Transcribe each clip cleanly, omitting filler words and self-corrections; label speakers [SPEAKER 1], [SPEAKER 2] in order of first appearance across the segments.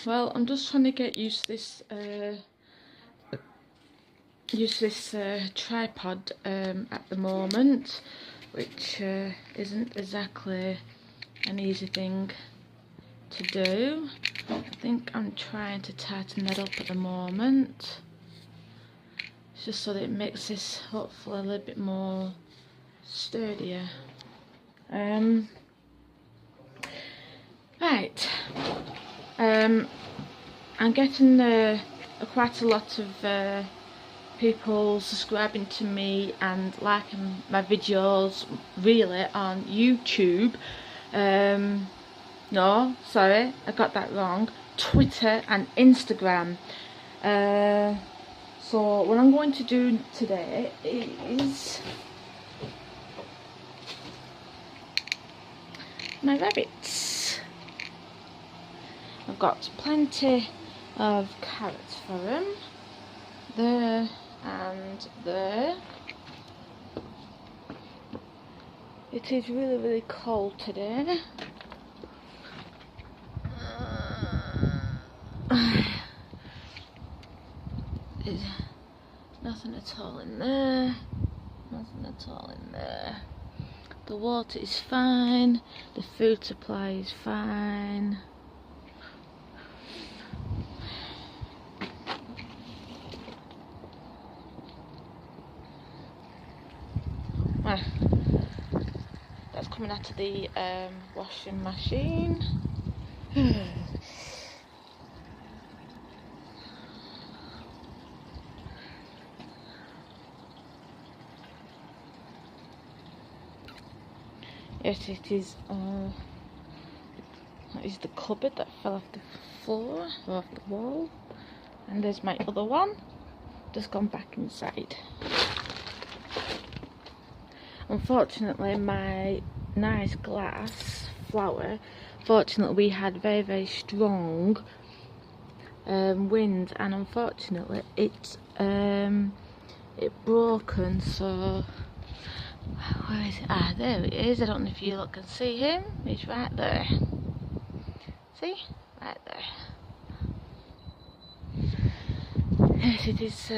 [SPEAKER 1] Well, I'm just trying to get used to this tripod at the moment, which isn't exactly an easy thing to do. I think I'm trying to tighten that up at the moment, just so that it makes this hopefully a little bit more sturdier. Right. I'm getting quite a lot of people subscribing to me and liking my videos, really, on YouTube. No, sorry, I got that wrong. Twitter and Instagram. So what I'm going to do today is my rabbits. I've got plenty of carrots for them. There and there. It is really, really cold today. There's nothing at all in there. Nothing at all in there. The water is fine. The food supply is fine. That's coming out of the washing machine. Yes, it is. That is the cupboard that fell off the floor or off the wall, and there's my other one, just gone back inside. Unfortunately, my nice glass flower, fortunately we had very, very strong wind, and unfortunately it broken. So where is it? Ah, there it is. I don't know if you lot can see him. He's right there. See? Right there. Yes, it is.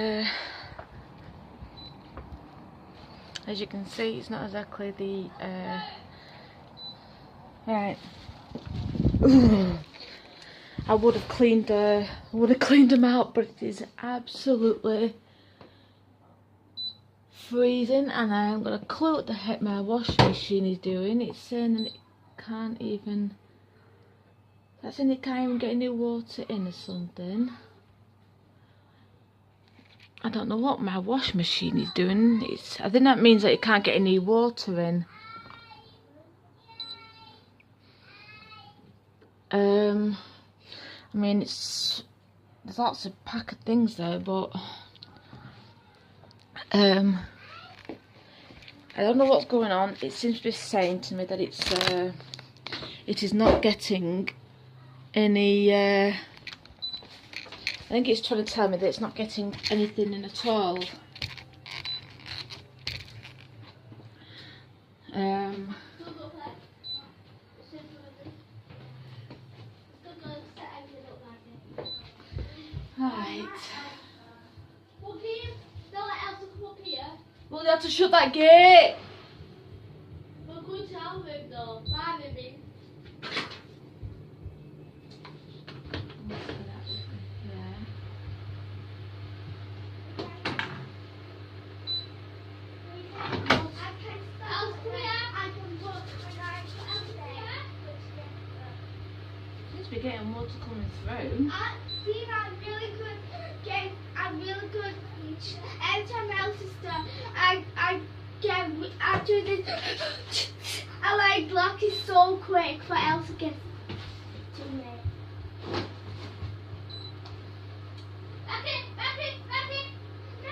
[SPEAKER 1] As you can see, it's not exactly the right. I would have cleaned them out, but it is absolutely freezing, and I haven't got a clue what the heck my washing machine is doing. It's saying that it can't even. That's saying it can't even get any water in or something. I don't know what my washing machine is doing. I think that means that it can't get any water in. I mean, there's lots of pack of things there, but I don't know what's going on. It seems to be saying to me that it is not getting any. I think it's trying to tell me that it's not getting anything in at all. Right. Well, you have to shut that gate.
[SPEAKER 2] We're going to our room though. My room.
[SPEAKER 1] We're getting water coming through.
[SPEAKER 2] I'm really good. Every time else is done, I do this. I like block it so quick for Elsa gets to me. No.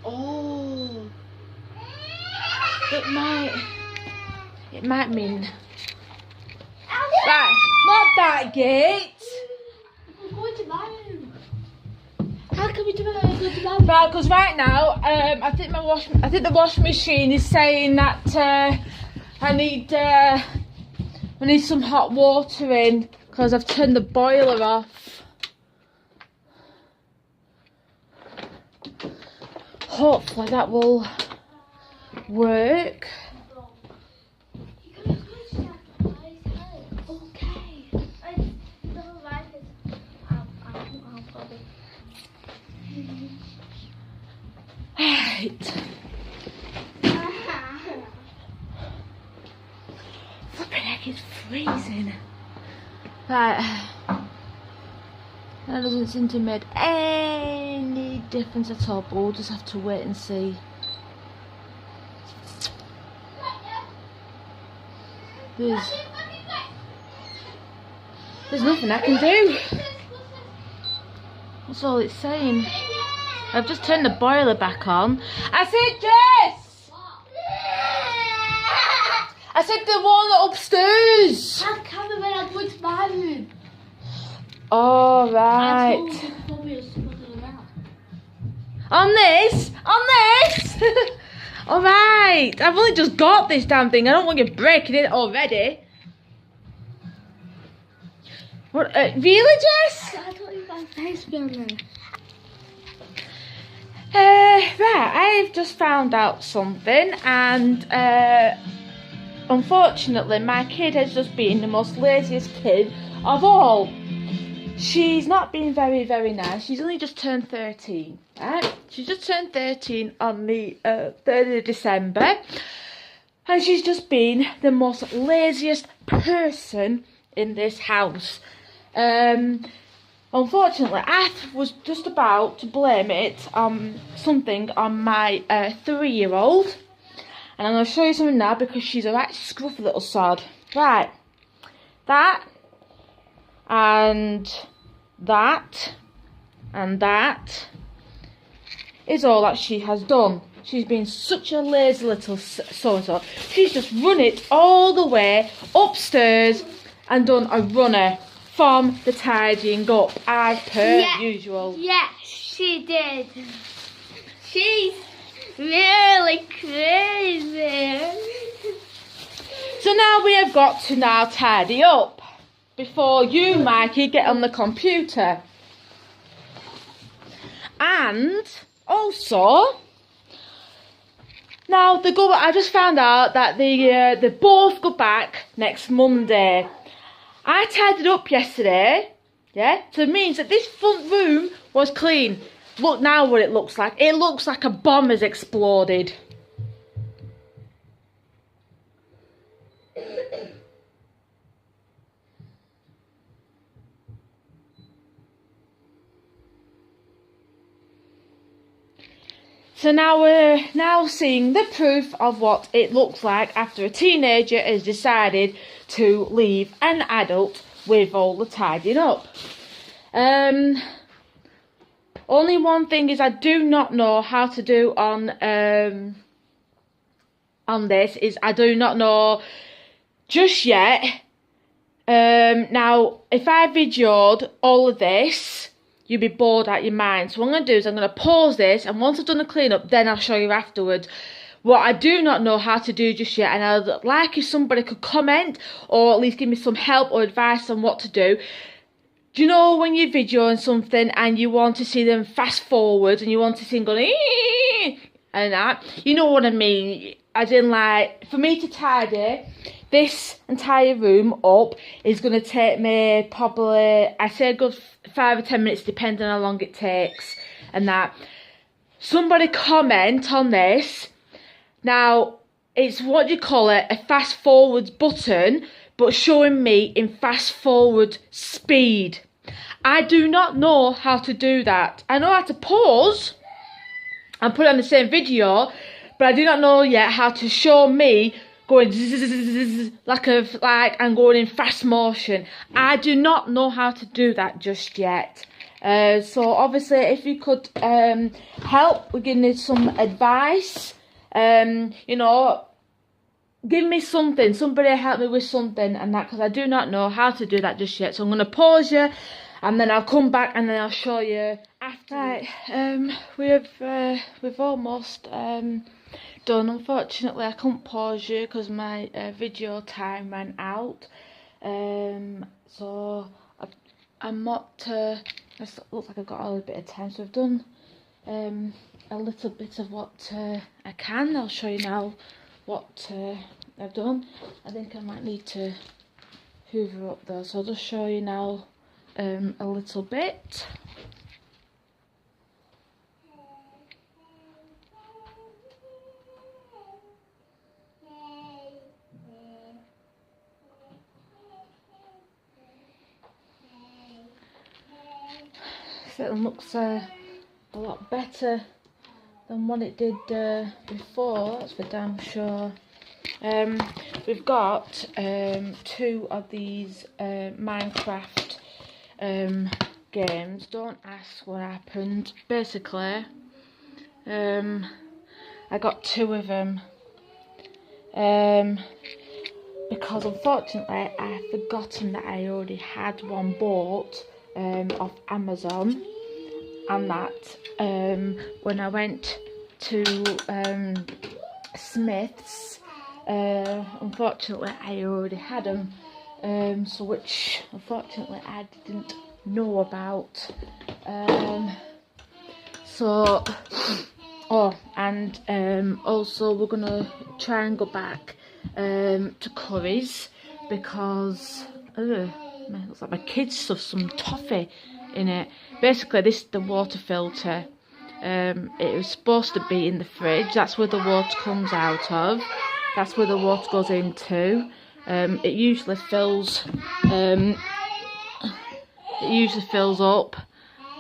[SPEAKER 1] Oh, it might mean. Right, not that gate.
[SPEAKER 2] We're going to my room.
[SPEAKER 1] How can we do it? Right, because right now, I think the washing machine is saying that I need some hot water in because I've turned the boiler off. hopefully that will work. Right. Flipping heck, it's freezing. Right. That doesn't seem to have made any difference at all, but we'll just have to wait and see. There's nothing I can do. That's all it's saying. I've just turned the boiler back on. I said, Jess! I said the one upstairs.
[SPEAKER 2] I can't when I go to my room.
[SPEAKER 1] All right. On this? All right. I've only just got this damn thing. I don't want you breaking it already. What? Really, Jess?
[SPEAKER 2] I don't even have face on there.
[SPEAKER 1] Right, I've just found out something, and unfortunately my kid has just been the most laziest kid of all. She's not been very, very nice. She's only just turned 13, right? She's just turned 13 on the 3rd of December, and she's just been the most laziest person in this house. Unfortunately, I was just about to blame it on something on my 3-year-old. And I'm going to show you something now because she's a right scruffy little sod. Right. That. And that. And that. Is all that she has done. She's been such a lazy little so-and-so. She's just run it all the way upstairs and done a runner from the tidying up as per usual.
[SPEAKER 2] Yes, she did. She's really crazy.
[SPEAKER 1] So now we have got to now tidy up before you, Mikey, get on the computer. And also, now I just found out that they both go back next Monday. I tidied up yesterday, yeah, so it means that this front room was clean. Look now what it looks like. It looks like a bomb has exploded. So now we're now seeing the proof of what it looks like after a teenager has decided to leave an adult with all the tidying up. Only one thing is I do not know how to do on this is I do not know just yet. Now if I videoed all of this, you'd be bored out your mind. So what I'm going to do is I'm going to pause this, and once I've done the clean-up, then I'll show you afterwards. What I do not know how to do just yet, and I'd like if somebody could comment, or at least give me some help or advice on what to do. Do you know when you're videoing something, and you want to see them fast forward, and you want to see them going, and that? You know what I mean? As in, like, for me to tidy this entire room up is going to take me probably, I say a good 5 or 10 minutes, depending on how long it takes and that. Somebody comment on this. Now, it's what do you call it, a fast forward button, but showing me in fast forward speed. I do not know how to do that. I know how to pause and put it on the same video, but I do not know yet how to show me going like and going in fast motion. I do not know how to do that just yet. So obviously, if you could help, we're giving some advice. You know, give me something. Somebody help me with something and that, because I do not know how to do that just yet. So I'm going to pause you, and then I'll come back and then I'll show you after. Right, we've almost done. Unfortunately, I couldn't pause you because my video time ran out. So I'm not. It looks like I've got a little bit of time. So I've done a little bit of what I can. I'll show you now what I've done. I think I might need to hoover up though, so I'll just show you now a little bit. So it looks a lot better than what it did before, that's for damn sure. We've got 2 of these Minecraft games. Don't ask what happened. Basically, I got 2 of them because unfortunately I had forgotten that I already had one bought off Amazon, and that when I went to Smith's, unfortunately I already had them, so which unfortunately I didn't know about. Also we're gonna try and go back to Curry's because it looks like my kids stuffed some toffee in it. Basically, this is the water filter. It was supposed to be in the fridge. That's where the water comes out of. That's where the water goes into. It usually fills. It usually fills up.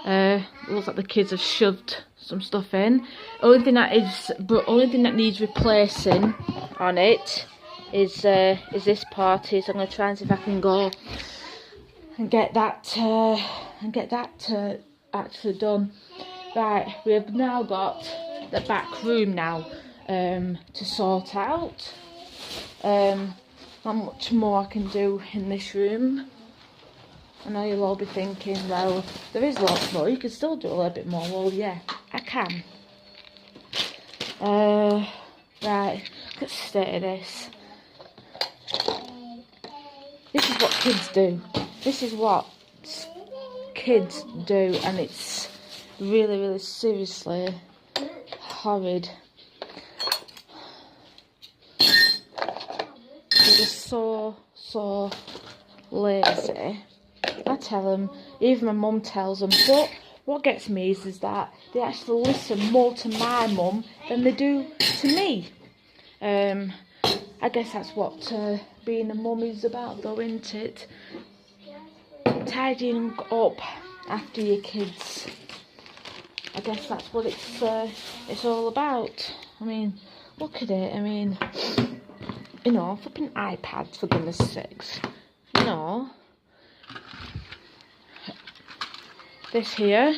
[SPEAKER 1] It looks like the kids have shoved some stuff in. Only thing that needs replacing on it is this part. So I'm gonna try and see if I can go and get that actually done. Right, we've now got the back room now to sort out. Not much more I can do in this room. I know you'll all be thinking, well, there is lots more, you can still do a little bit more. Well, yeah, I can. Right, let's state of this. This is what kids do. This is what kids do, and it's really, really seriously horrid. They're just so lazy. I tell them, even my mum tells them, but what gets me is that they actually listen more to my mum than they do to me. I guess that's what being a mum is about though, isn't it? Tidying up after your kids. I guess that's what it's all about. I mean, look at it. I mean, you know, flipping iPads, for goodness sakes. You know, this here.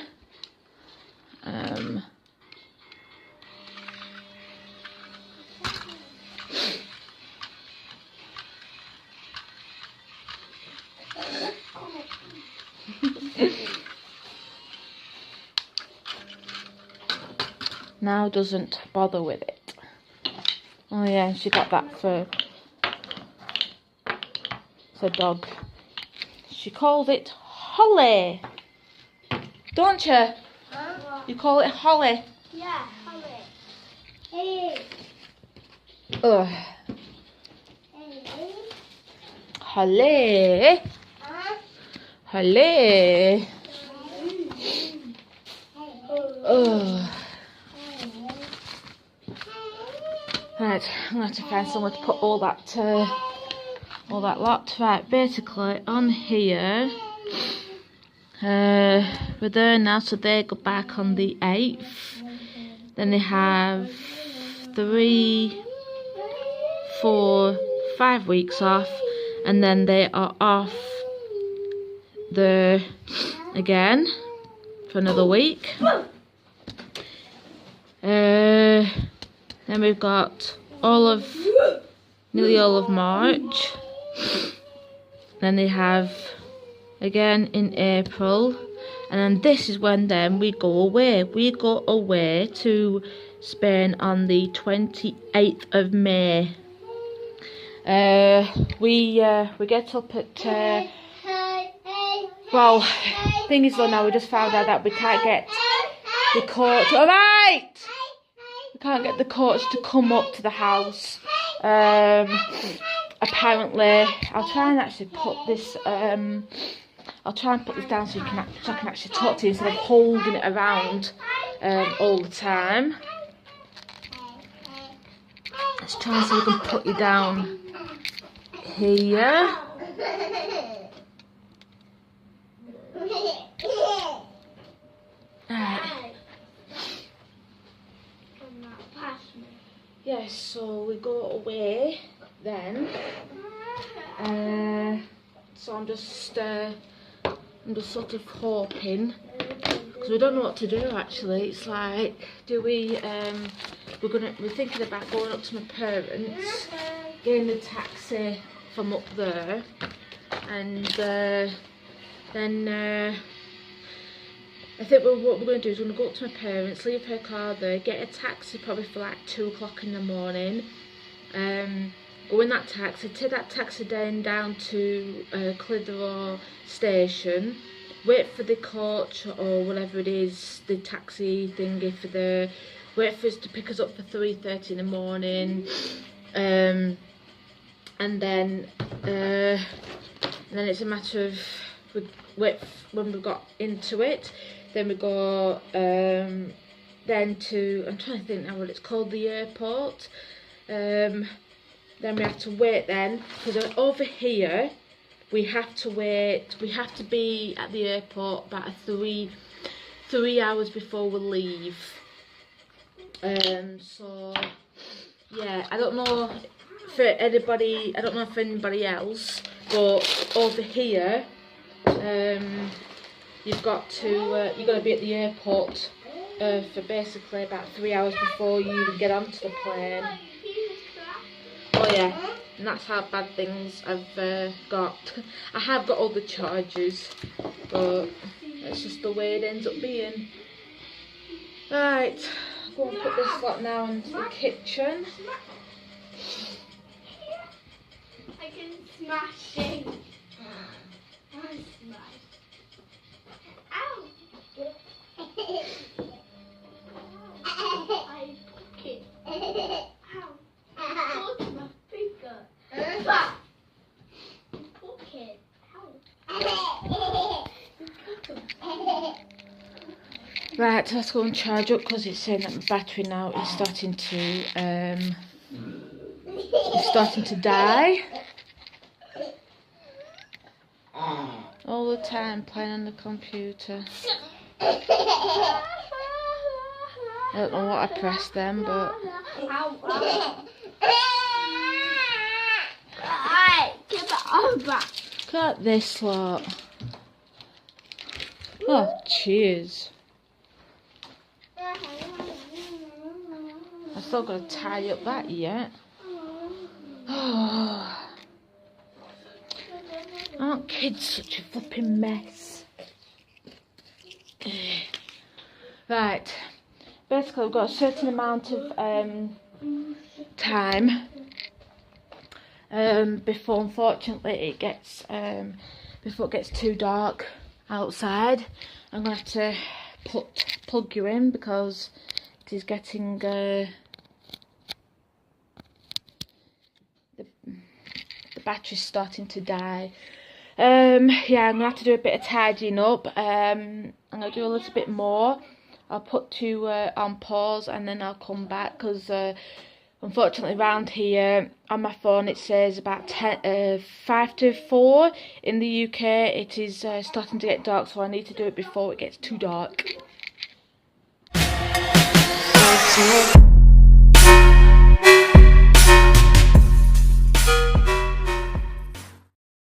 [SPEAKER 1] Now doesn't bother with it. Oh yeah, she got that for dog. She calls it Holly, don't you? Huh? You call it Holly?
[SPEAKER 2] Yeah, Holly. Hey.
[SPEAKER 1] Ugh.
[SPEAKER 2] Hey.
[SPEAKER 1] Holly.
[SPEAKER 2] Huh?
[SPEAKER 1] Holly. Ugh. Right, I'm going to have to find somewhere to put all that lot. Right, basically on here, we're there now, so they go back on the 8th. Then they have 3, 4, 5 weeks off, and then they are off there again for another week. Then we've got nearly all of March. Then they have again in April, and then this is when then we go away. We go away to Spain on the 28th of May. We get up at well, thing is though, now we just found out that we can't get the coach. Alright! We can't get the coach to come up to the house. Apparently, I'll try and actually put this, I'll try and put this down so I can actually talk to you instead of holding it around all the time. Let's try and see if we can put you down here. Yes, so we go away then. So I'm just sort of hoping, because we don't know what to do actually. It's like, do we we're thinking about going up to my parents, getting the taxi from up there, and then I think what we're going to do is we're going to go up to my parents, leave her car there, get a taxi probably for like 2 o'clock in the morning, go in that taxi, take that taxi down to Clitheroe station, wait for the coach or whatever it is, the taxi thingy wait for us to pick us up for 3:30 in the morning, and then it's a matter of wait when we got into it. Then we go then to, I'm trying to think now what it's called, the airport. Then we have to wait then, because over here we have to wait, we have to be at the airport about 3 hours before we leave. So yeah, I don't know for anybody, I don't know for anybody else, but over here you've got to be at the airport for basically about 3 hours before you even get onto the plane. Oh yeah, and that's how bad things I've got. I have got all the charges, but it's just the way it ends up being. Right, go and put this lot now into the kitchen.
[SPEAKER 2] I can smash it. Ow! I poke it. Ow! Poke my finger. Poke it. Ow!
[SPEAKER 1] Right, let's go and charge up, because it's saying that my battery now is starting to die. All the time playing on the computer. I don't know what I pressed then, but look at this lot. Oh, cheers. I've still got to tidy up that yet. Oh. Aren't kids such a flipping mess? Right, basically we've got a certain amount of time before, unfortunately, it gets before it gets too dark outside. I'm gonna have to plug you in, because it is getting the battery's starting to die. Yeah, I'm gonna have to do a bit of tidying up. I'm gonna do a little bit more. I'll put 2 on pause and then I'll come back, because unfortunately around here on my phone it says about 5 to 4. In the UK it is starting to get dark, so I need to do it before it gets too dark.